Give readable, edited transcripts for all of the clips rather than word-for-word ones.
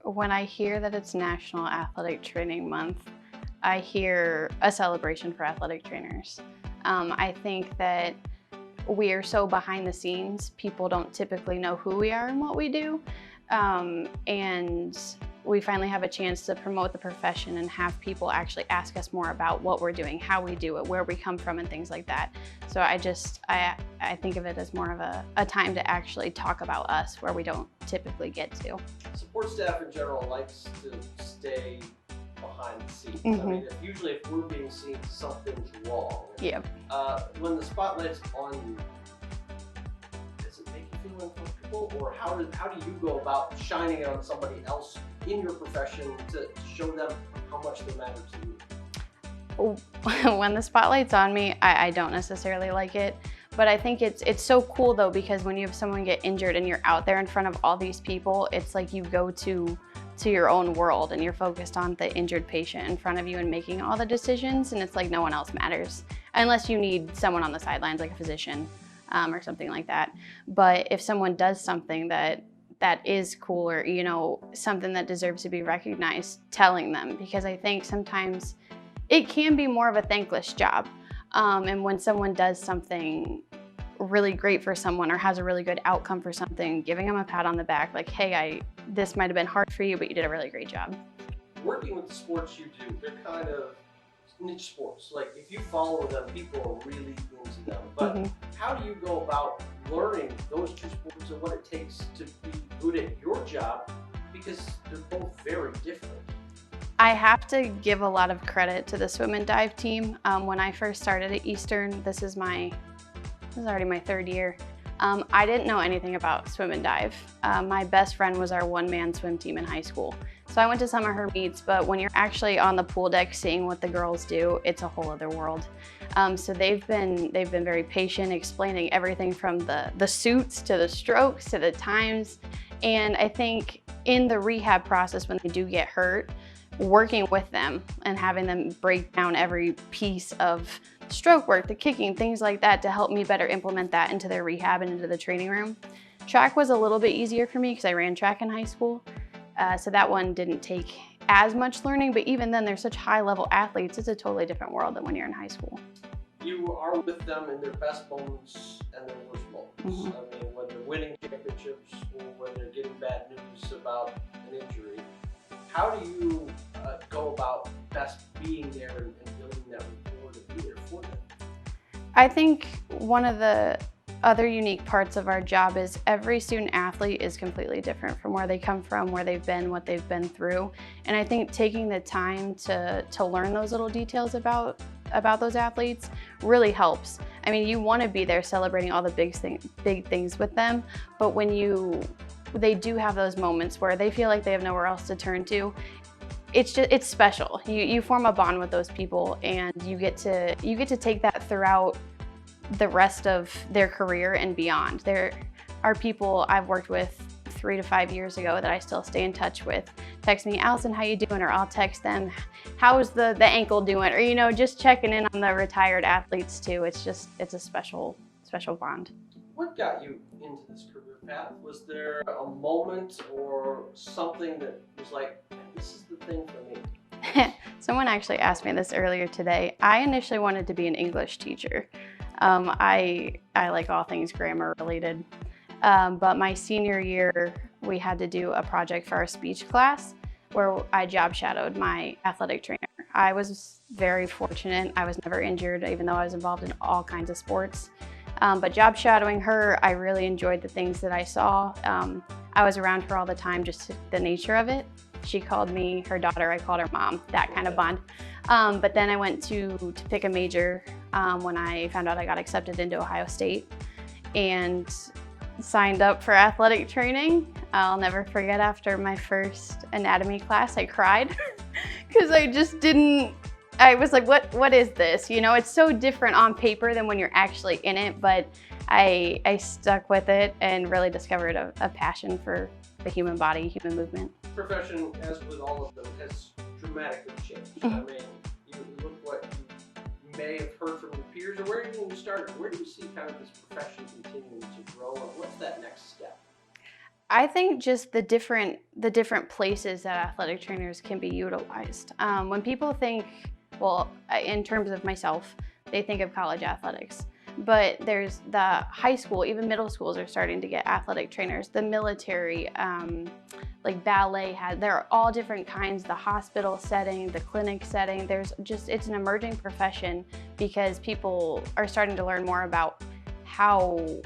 When I hear that it's National Athletic Training Month, I hear a celebration for athletic trainers. I think that we are so behind the scenes, people don't typically know who we are and what we do. And we finally have a chance to promote the profession and have people actually ask us more about what we're doing, how we do it, where we come from, and things like that. So I think of it as more of a time to actually talk about us where we don't typically get to. Support staff in general likes to stay behind the scenes. Mm-hmm. I mean, usually if we're being seen, something's wrong. Yeah. When the spotlight's on you, does it make you feel uncomfortable, or how do you go about shining it on somebody else in your profession to show them how much they matter to you? When the spotlight's on me, I don't necessarily like it, but I think it's so cool though, because when you have someone get injured and you're out there in front of all these people, it's like you go to your own world and you're focused on the injured patient in front of you and making all the decisions, and it's like no one else matters unless you need someone on the sidelines like a physician or something like that. But if someone does something that is cool, or something that deserves to be recognized, telling them, because I think sometimes it can be more of a thankless job. And when someone does something really great for someone or has a really good outcome for something, giving them a pat on the back, like, hey, this might have been hard for you, but you did a really great job. Working with the sports you do, they're kind of niche sports. Like if you follow them, people are really into them. But how do you go about learning those two sports and what it takes to be good at your job? Because they're both very different. I have to give a lot of credit to the swim and dive team. When I first started at Eastern, this is already my third year. I didn't know anything about swim and dive. My best friend was our one-man swim team in high school. So I went to some of her meets, but when you're actually on the pool deck seeing what the girls do, it's a whole other world. So they've been very patient, explaining everything from the suits to the strokes to the times. And I think in the rehab process, when they do get hurt, working with them and having them break down every piece of stroke work, the kicking, things like that, to help me better implement that into their rehab and into the training room. Track was a little bit easier for me because I ran track in high school. So that one didn't take as much learning, but even then they're such high level athletes, it's a totally different world than when you're in high school. You are with them in their best moments and their worst moments. I mean, when they're winning championships or when they're getting bad news about an injury. How do you go about best being there and building that rapport to be there for them? I think one of the other unique parts of our job is every student athlete is completely different from where they come from, where they've been, what they've been through. And I think taking the time to learn those little details about those athletes really helps. I mean, you want to be there celebrating all the big things with them, but when they do have those moments where they feel like they have nowhere else to turn to, it's special. You form a bond with those people, and you get to take that throughout the rest of their career and beyond. There are people I've worked with 3 to 5 years ago that I still stay in touch with. Text me, Allison, how you doing? Or I'll text them, how's the ankle doing? Or just checking in on the retired athletes too. It's a special bond. What got you into this career path? Was there a moment or something that was like, this is the thing for me? Someone actually asked me this earlier today. I initially wanted to be an English teacher. I like all things grammar related. But my senior year, we had to do a project for our speech class where I job shadowed my athletic trainer. I was very fortunate. I was never injured, even though I was involved in all kinds of sports. But job shadowing her, I really enjoyed the things that I saw. I was around her all the time, just the nature of it. She called me her daughter, I called her mom, that kind of bond. But then I went to pick a major when I found out I got accepted into Ohio State and signed up for athletic training. I'll never forget, after my first anatomy class, I cried because I was like, what is this? It's so different on paper than when you're actually in it, but I stuck with it and really discovered a passion for the human body, human movement. Profession, as with all of them, has dramatically changed. I mean, you look what you may have heard from your peers, or where you started. Where do you see kind of this profession continuing to grow, and what's that next step? I think just the different places that athletic trainers can be utilized. When people think, well, in terms of myself, they think of college athletics. But there's the high school, even middle schools are starting to get athletic trainers. The military, like ballet there are all different kinds, the hospital setting, the clinic setting. It's an emerging profession because people are starting to learn more about how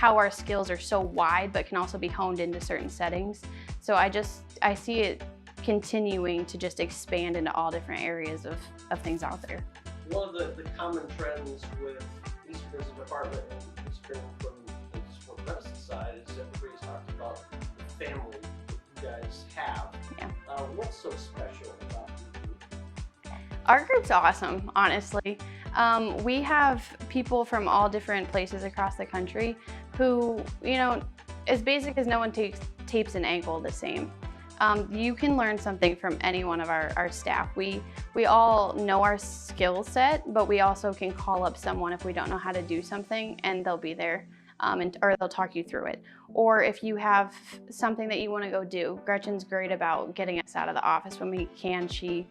our skills are so wide but can also be honed into certain settings. So I see it continuing to just expand into all different areas of things out there. One of the common trends with Eastern as a department and Eastern from the sport medicine side is everybody's talking about the family that you guys have. Yeah. What's so special about your group? Our group's awesome, honestly. We have people from all different places across the country who, as basic as no one tapes an ankle the same. You can learn something from any one of our staff. We all know our skill set, but we also can call up someone if we don't know how to do something, and they'll be there, or they'll talk you through it. Or if you have something that you want to go do, Gretchen's great about getting us out of the office when we can. She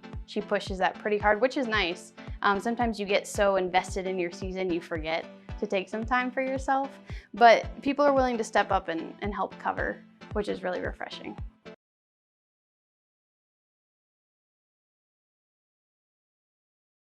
pushes that pretty hard, which is nice. Sometimes you get so invested in your season you forget to take some time for yourself, but people are willing to step up and help cover, which is really refreshing.